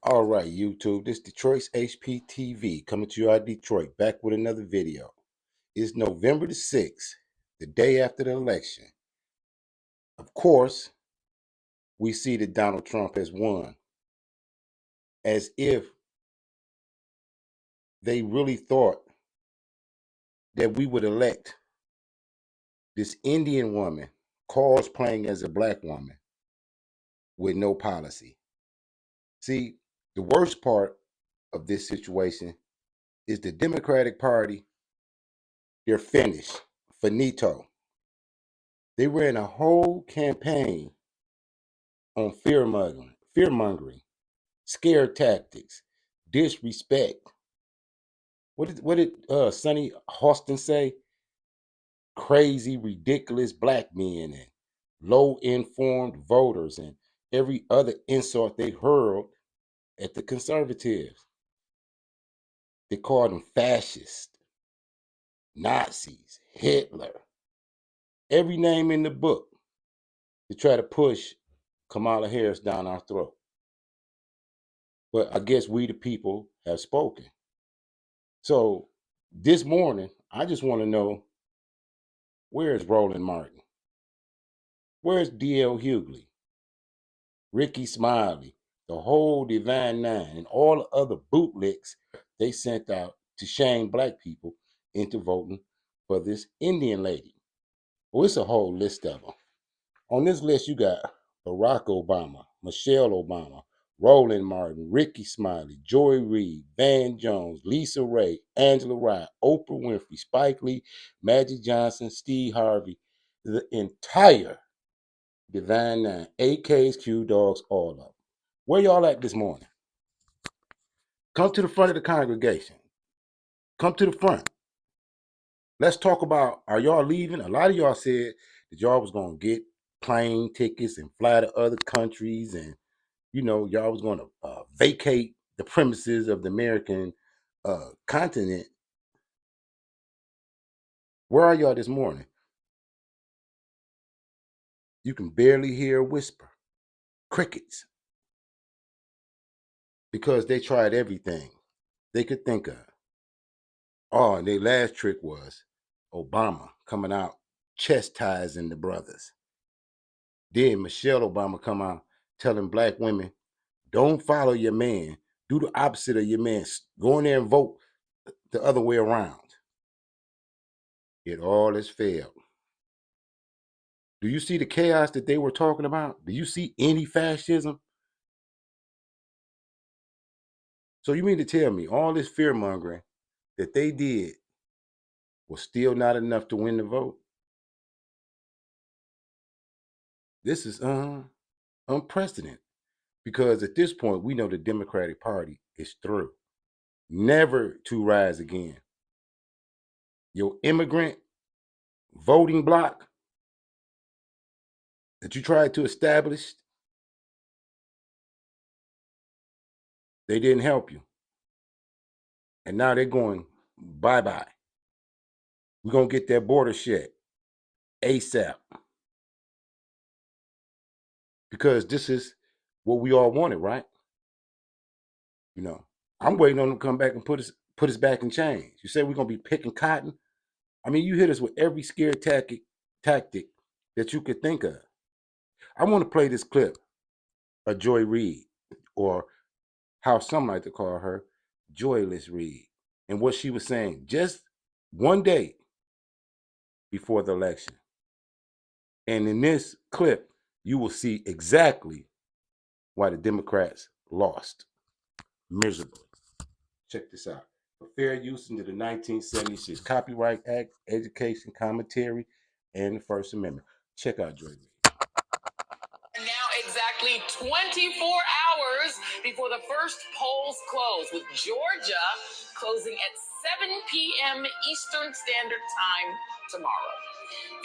All right, YouTube, this Detroit's HPTV coming to you out of Detroit, back with another video. It's November the 6th, the day after the election. Of course, we see that Donald Trump has won, as if they really thought that we would elect this Indian woman cosplaying as a black woman with no policy. See, the worst part of this situation is the Democratic Party. They're finished, finito. They ran a whole campaign on fear mongering, scare tactics, disrespect. What did Sonny Hostin say? Crazy, ridiculous black men and low informed voters and every other insult they hurled at the conservatives. They called them fascist, Nazis, Hitler, every name in the book to try to push Kamala Harris down our throat. But I guess we the people have spoken. So this morning, I just want to know, where's Roland Martin? Where's D.L. Hughley, Ricky Smiley, the whole Divine Nine, and all the other bootlicks they sent out to shame black people into voting for this Indian lady? Well, it's a whole list of them. On this list, you got Barack Obama, Michelle Obama, Roland Martin, Ricky Smiley, Joy Reid, Van Jones, Lisa Ray, Angela Rye, Oprah Winfrey, Spike Lee, Magic Johnson, Steve Harvey, the entire Divine Nine, AKs, Q Dogs, all of them. Where y'all at this morning? Come to the front of the congregation. Come to the front. Let's talk about, are y'all leaving? A lot of y'all said that y'all was going to get plane tickets and fly to other countries, and y'all was going to vacate the premises of the American continent. Where are y'all this morning? You can barely hear a whisper. Crickets. Because they tried everything they could think of. Oh, and their last trick was Obama coming out chastising the brothers. Then Michelle Obama come out telling black women, don't follow your man. Do the opposite of your man. Go in there and vote the other way around. It all has failed. Do you see the chaos that they were talking about? Do you see any fascism? So you mean to tell me all this fear mongering that they did was still not enough to win the vote? This is unprecedented, because at this point we know the Democratic Party is through, never to rise again. Your immigrant voting bloc that you tried to establish, they didn't help you. And now they're going bye-bye. We're going to get that border shut ASAP. Because this is what we all wanted, right? I'm waiting on them to come back and put us back in chains. You say we're going to be picking cotton? I mean, you hit us with every scare tactic that you could think of. I want to play this clip of Joy Reid, or how some like to call her, Joyless Reid, and what she was saying just one day before the election. And in this clip, you will see exactly why the Democrats lost miserably. Check this out. For fair use into the 1976 Copyright Act, education, commentary, and the First Amendment. Check out Joy Reid. Now exactly 24 hours before the first polls close, with Georgia closing at 7 p.m. Eastern Standard Time tomorrow.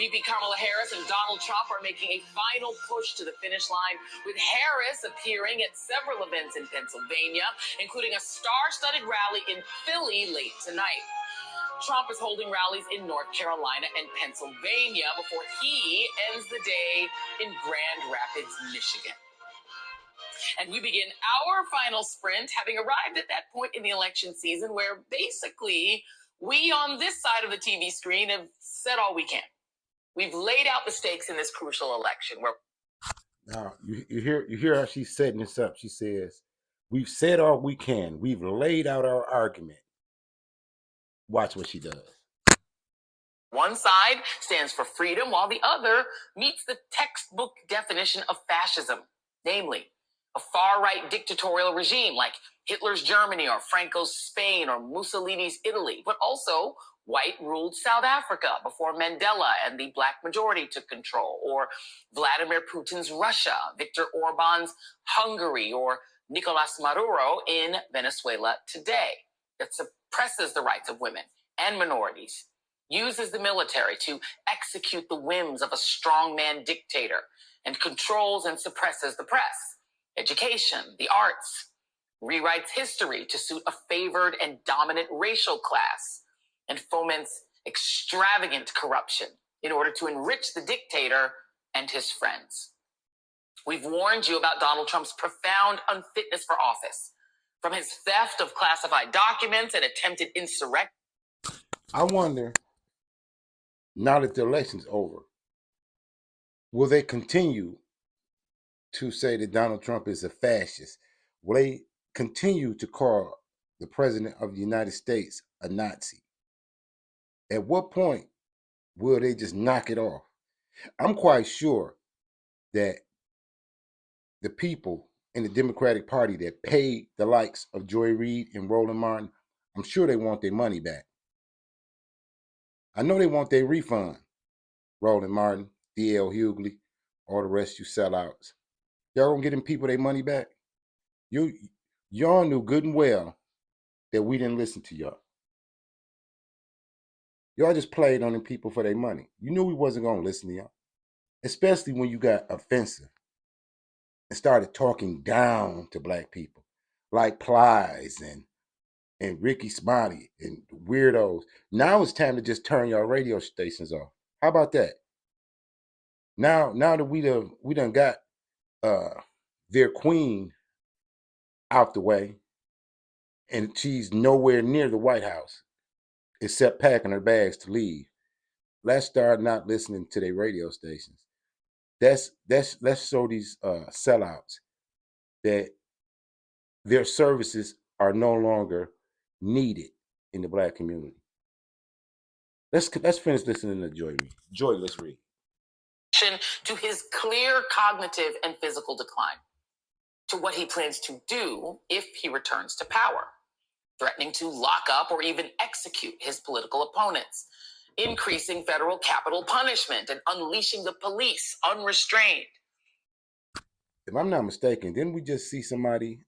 VP Kamala Harris and Donald Trump are making a final push to the finish line, with Harris appearing at several events in Pennsylvania, including a star-studded rally in Philly late tonight. Trump is holding rallies in North Carolina and Pennsylvania before he ends the day in Grand Rapids, Michigan. And we begin our final sprint, having arrived at that point in the election season where basically we on this side of the TV screen have said all we can. We've laid out the stakes in this crucial election where now you hear how she's setting this up. She says, "We've said all we can. We've laid out our argument." Watch what she does. one side stands for freedom, while the other meets the textbook definition of fascism, namely a far-right dictatorial regime like Hitler's Germany or Franco's Spain or Mussolini's Italy, but also white-ruled South Africa before Mandela and the black majority took control, or Vladimir Putin's Russia, Viktor Orban's Hungary, or Nicolas Maduro in Venezuela today. It suppresses the rights of women and minorities, uses the military to execute the whims of a strongman dictator, and controls and suppresses the press, education, the arts, rewrites history to suit a favored and dominant racial class, and foments extravagant corruption in order to enrich the dictator and his friends. We've warned you about Donald Trump's profound unfitness for office, from his theft of classified documents and attempted insurrection. I wonder, now that the election's over, will they continue to say that Donald Trump is a fascist? Will they continue to call the president of the United States a Nazi? At what point will they just knock it off? I'm quite sure that the people in the Democratic Party that paid the likes of Joy Reid and Roland Martin, I'm sure they want their money back. I know they want their refund. Roland Martin, D.L. Hughley, all the rest you sellouts. Y'all gonna get them people their money back? Y'all knew good and well that we didn't listen to y'all. Y'all just played on them people for their money. You knew we wasn't gonna listen to y'all. Especially when you got offensive and started talking down to black people, like Plies and Ricky Smiley and weirdos. Now it's time to just turn your radio stations off. How about that? Now that we done got their queen out the way, and she's nowhere near the White House except packing her bags to leave. Let's start not listening to their radio stations. Let's show these sellouts that their services are no longer needed in the black community. Let's finish listening to Joy Reid. Joy, let's read. To his clear cognitive and physical decline, to what he plans to do if he returns to power, threatening to lock up or even execute his political opponents, increasing federal capital punishment, and unleashing the police unrestrained. If I'm not mistaken, didn't we just see somebody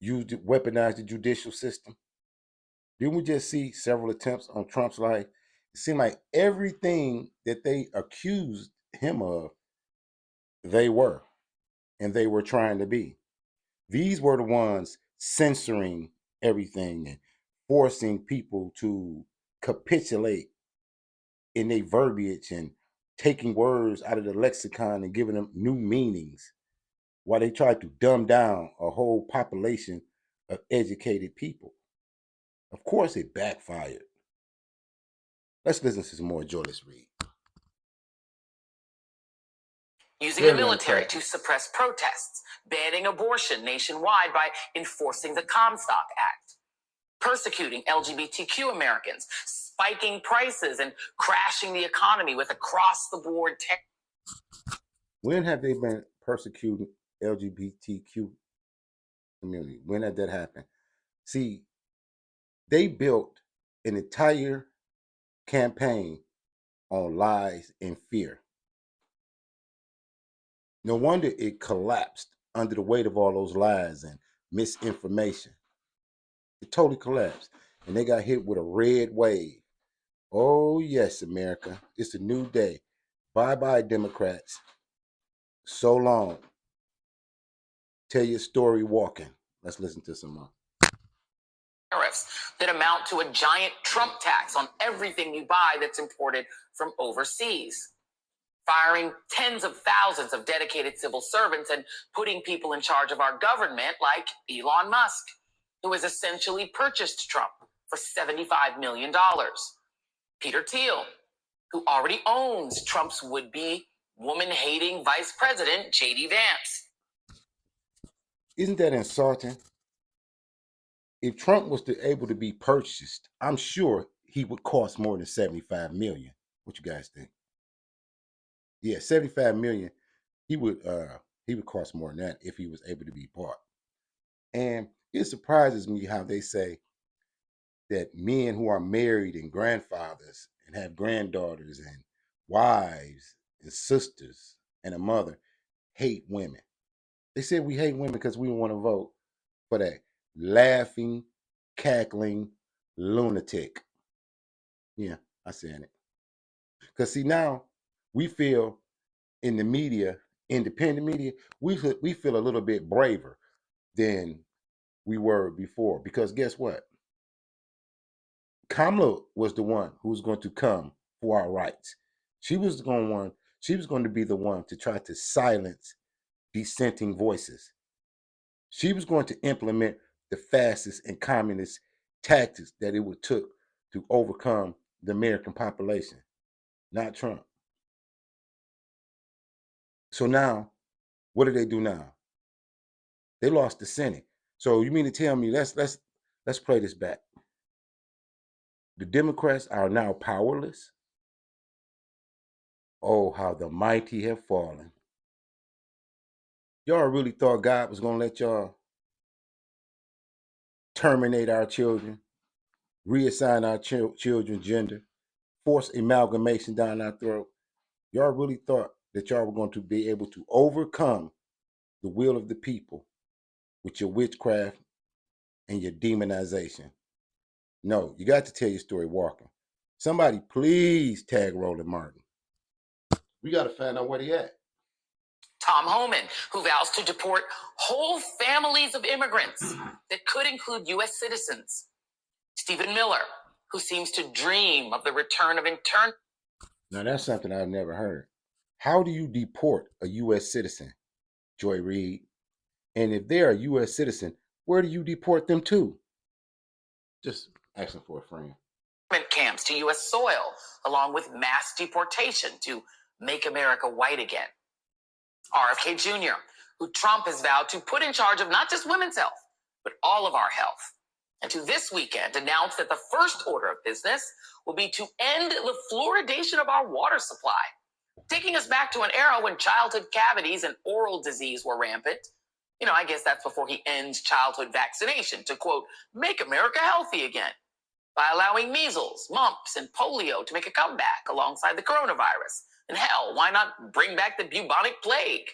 weaponize the judicial system? Didn't we just see several attempts on Trump's life? It seemed like everything that they accused him of, they were, and they were trying to be. These were the ones censoring everything and forcing people to capitulate in their verbiage and taking words out of the lexicon and giving them new meanings while they tried to dumb down a whole population of educated people. Of course, it backfired. Let's listen to some more Joy. Let's read. Using the military to suppress protests, banning abortion nationwide by enforcing the Comstock Act, persecuting LGBTQ Americans, spiking prices, and crashing the economy with across-the-board When have they been persecuting LGBTQ community? When had that happened? See, they built an entire campaign on lies and fear. No wonder it collapsed under the weight of all those lies and misinformation. It totally collapsed. And they got hit with a red wave. Oh, yes, America. It's a new day. Bye-bye, Democrats. So long. Tell your story walking. Let's listen to some more. Tariffs that amount to a giant Trump tax on everything you buy that's imported from overseas. firing tens of thousands of dedicated civil servants and putting people in charge of our government like Elon Musk, who has essentially purchased Trump for $75 million. Peter Thiel, who already owns Trump's would-be woman-hating vice president, J.D. Vance. Isn't that insulting? If Trump was able to be purchased, I'm sure he would cost more than 75 million. What you guys think? Yeah, 75 million. He would cost more than that if he was able to be bought. And it surprises me how they say that men who are married and grandfathers and have granddaughters and wives and sisters and a mother hate women. They said we hate women because we want to vote for that laughing, cackling lunatic. Yeah, I said it. Because see, now we feel in the media, independent media, we feel a little bit braver than we were before. Because guess what? Kamala was the one who was going to come for our rights. She was she was going to be the one to try to silence dissenting voices. She was going to implement the fascist and communist tactics that it would took to overcome the American population, not Trump. So now, what do they do now? They lost the Senate. So you mean to tell me let's play this back. The Democrats are now powerless. Oh, how the mighty have fallen. Y'all really thought God was going to let y'all terminate our children, reassign our children gender, force amalgamation down our throat? Y'all really thought that y'all were going to be able to overcome the will of the people with your witchcraft and your demonization? No, you got to tell your story walking. Somebody please tag Roland Martin. We got to find out where he at. Tom Homan, who vows to deport whole families of immigrants that could include U.S. citizens. Stephen Miller, who seems to dream of the return of intern. Now that's something I've never heard. How do you deport a U.S. citizen, Joy Reid? And if they're a U.S. citizen, where do you deport them to? Just asking for a friend. Camps to U.S. soil, along with mass deportation to make America white again. RFK Jr., who Trump has vowed to put in charge of not just women's health, but all of our health. And to this weekend announced that the first order of business will be to end the fluoridation of our water supply, taking us back to an era when childhood cavities and oral disease were rampant. You know, I guess that's before he ends childhood vaccination to, quote, make America healthy again by allowing measles, mumps, and polio to make a comeback alongside the coronavirus. And hell, why not bring back the bubonic plague?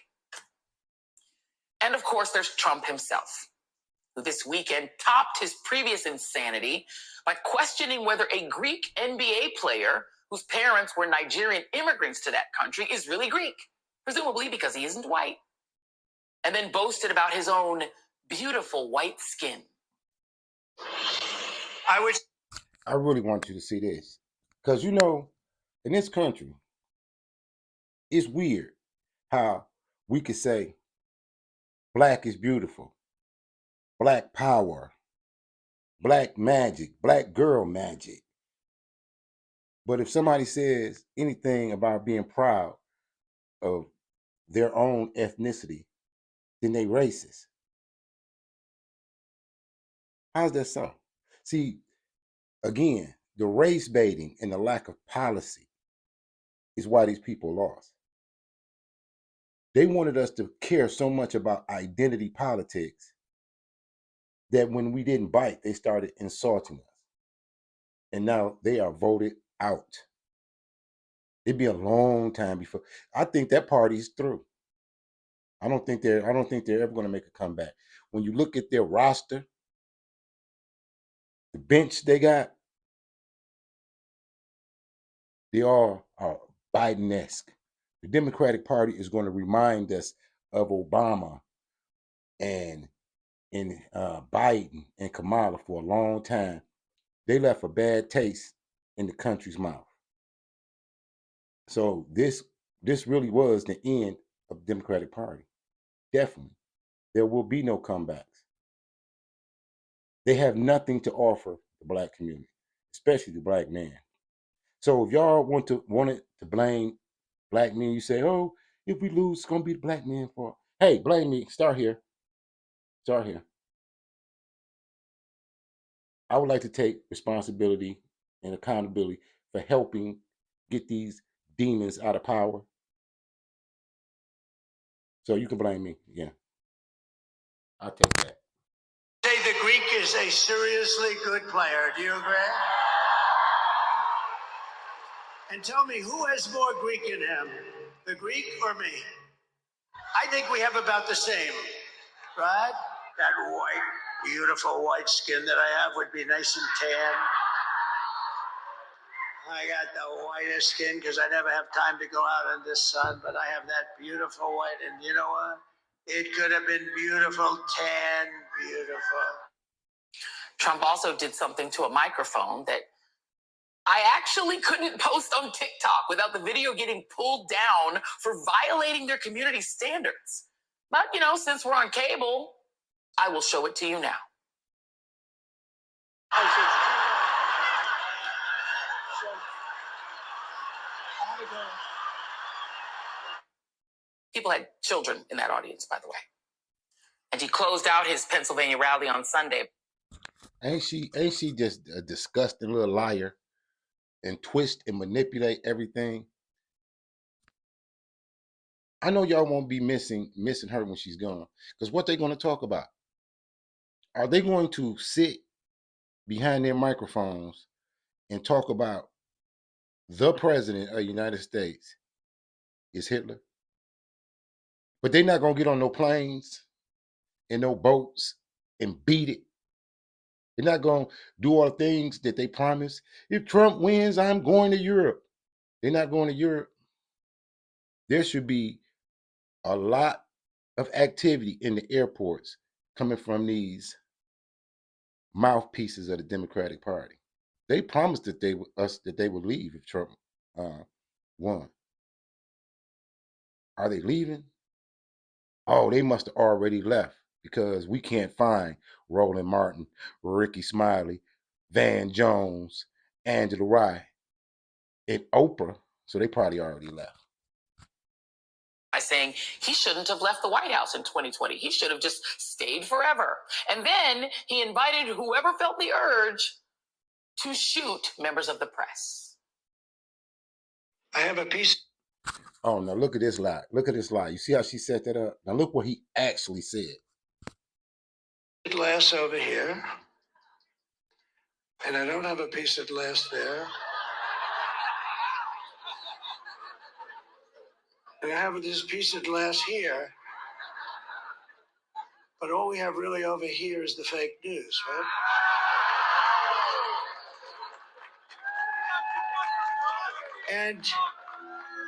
And of course, there's Trump himself, who this weekend topped his previous insanity by questioning whether a Greek NBA player whose parents were Nigerian immigrants to that country is really Greek, presumably because he isn't white. And then boasted about his own beautiful white skin. I really want you to see this. Because, you know, in this country, it's weird how we could say black is beautiful, black power, black magic, black girl magic. But if somebody says anything about being proud of their own ethnicity, then they racist. How's that so? See, again, the race baiting and the lack of policy is why these people lost. They wanted us to care so much about identity politics that when we didn't bite, they started insulting us. And now they are voted out. It'd be a long time before. I think that party's through. I don't think they're ever going to make a comeback. When you look at their roster, the bench they got, they all are Biden-esque. The Democratic Party is going to remind us of Obama and Biden and Kamala for a long time. They left a bad taste in the country's mouth. So this this really was the end of the Democratic Party. Definitely. There will be no comebacks. They have nothing to offer the black community, especially the black man. So if y'all wanted to blame black men, you say, oh, if we lose, it's gonna be the black man fault. Hey, blame me. Start here. Start here. I would like to take responsibility and accountability for helping get these demons out of power. So you can blame me. Yeah. I'll take that. Say the Greek is a seriously good player. Do you agree? And tell me, who has more Greek in him, the Greek or me? I think we have about the same, right? That white, beautiful white skin that I have would be nice and tan. I got the whitest skin because I never have time to go out in this sun, but I have that beautiful white. And you know what? It could have been beautiful, tan, beautiful. Trump also did something to a microphone that I actually couldn't post on TikTok without the video getting pulled down for violating their community standards. But, since we're on cable, I will show it to you now. People had children in that audience, by the way. And he closed out his Pennsylvania rally on Sunday. Ain't she just a disgusting little liar and twist and manipulate everything? I know y'all won't be missing her when she's gone. Because what they going to talk about? Are they going to sit behind their microphones and talk about the president of the United States is Hitler? But they're not going to get on no planes and no boats and beat it. They're not going to do all the things that they promised. If Trump wins, I'm going to Europe. They're not going to Europe. There should be a lot of activity in the airports coming from these mouthpieces of the Democratic Party. They promised that they would leave if Trump won. Are they leaving? Oh, they must have already left because we can't find Roland Martin, Ricky Smiley, Van Jones, Angela Rye, and Oprah. So they probably already left. By saying he shouldn't have left the White House in 2020. He should have just stayed forever. And then he invited whoever felt the urge to shoot members of the press. I have a piece. Oh, now look at this lie. Look at this lie. You see how she set that up? Now look what he actually said. Glass over here. And I don't have a piece of glass there. And I have this piece of glass here. But all we have really over here is the fake news, right? And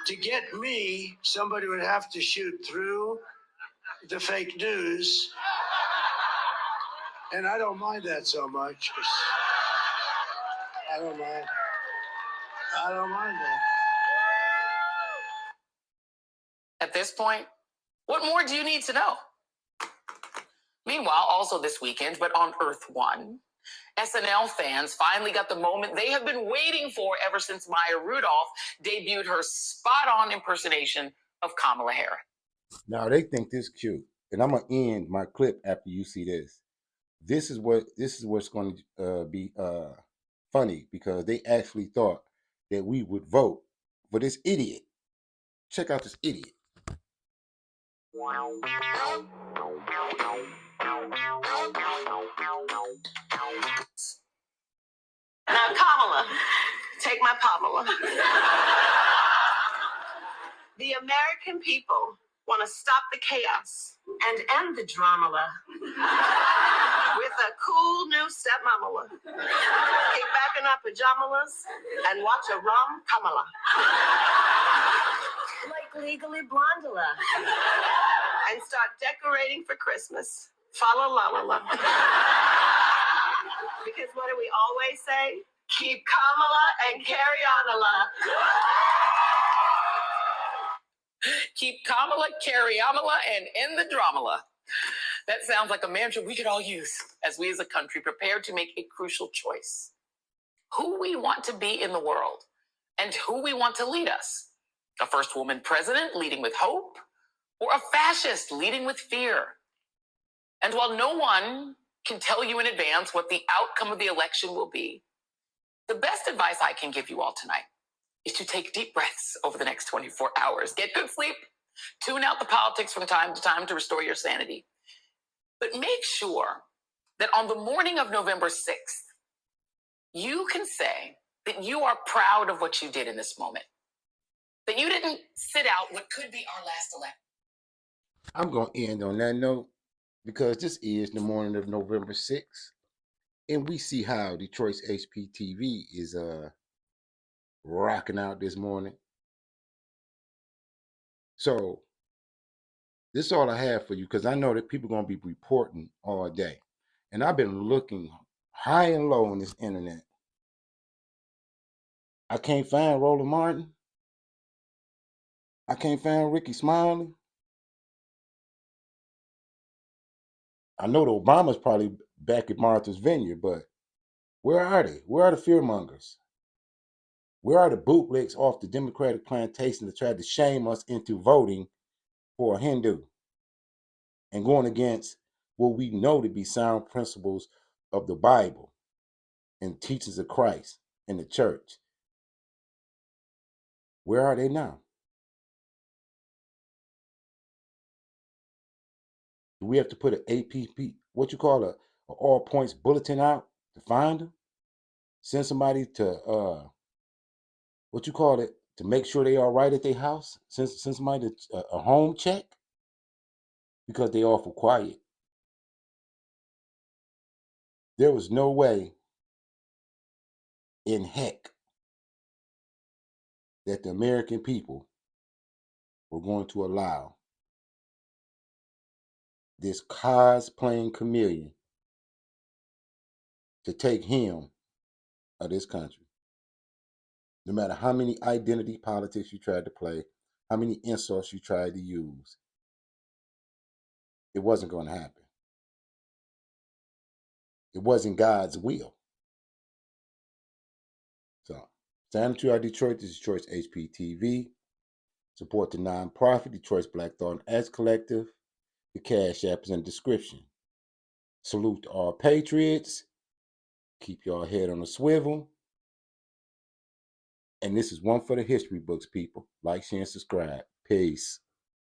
to get me, somebody would have to shoot through the fake news. And I don't mind that so much. I don't mind. I don't mind that. At this point, what more do you need to know? Meanwhile, also this weekend, but on Earth One, SNL fans finally got the moment they have been waiting for ever since Maya Rudolph debuted her spot-on impersonation of Kamala Harris. Now they think this cute, and I'm gonna end my clip after you see this. This is what's going to be funny because they actually thought that we would vote for this idiot. Check out this idiot. Now, Kamala, take my Pamela. The American people want to stop the chaos and end the drama with a cool new stepmamala. Kick back in our pajamas and watch a rom Kamala. Like Legally Blondula. And start decorating for Christmas. Follow la la la. Because what do we always say? Keep Kamala and carry on, Allah. Keep Kamala, carry Amala, and end the dramala. That sounds like a mantra we could all use as we as a country prepare to make a crucial choice. Who we want to be in the world and who we want to lead us. A first woman president leading with hope or a fascist leading with fear. And while no one can tell you in advance what the outcome of the election will be, the best advice I can give you all tonight is to take deep breaths over the next 24 hours. Get good sleep. Tune out the politics from time to time to restore your sanity. But make sure that on the morning of November 6th, you can say that you are proud of what you did in this moment. That you didn't sit out what could be our last election. I'm going to end on that note because this is the morning of November 6th. And we see how Detroit's HPTV is rocking out this morning. So this is all I have for you because I know that people are going to be reporting all day. And I've been looking high and low on this internet. I can't find Roland Martin. I can't find Ricky Smiley. I know the Obama's probably back at Martha's Vineyard, but where are they? Where are the fearmongers? Where are the bootlegs off the Democratic plantation that tried to shame us into voting for a Hindu and going against what we know to be sound principles of the Bible and teachings of Christ and the church? Where are they now? Do we have to put an APP, what you call a all points bulletin out to find them? Send somebody to what you call it to make sure they are right at their house? Send somebody to a home check because they awful quiet. There was no way in heck that the American people were going to allow this cosplaying chameleon to take him of this country. No matter how many identity politics you tried to play, how many insults you tried to use, it wasn't going to happen. It wasn't God's will. So, stand to our Detroit. This is Detroit's HPTV. Support the nonprofit Detroit's Black Thought and Arts Collective. The Cash App is in the description. Salute to all patriots. Keep your head on a swivel. And this is one for the history books, people. Like, share, and subscribe. Peace.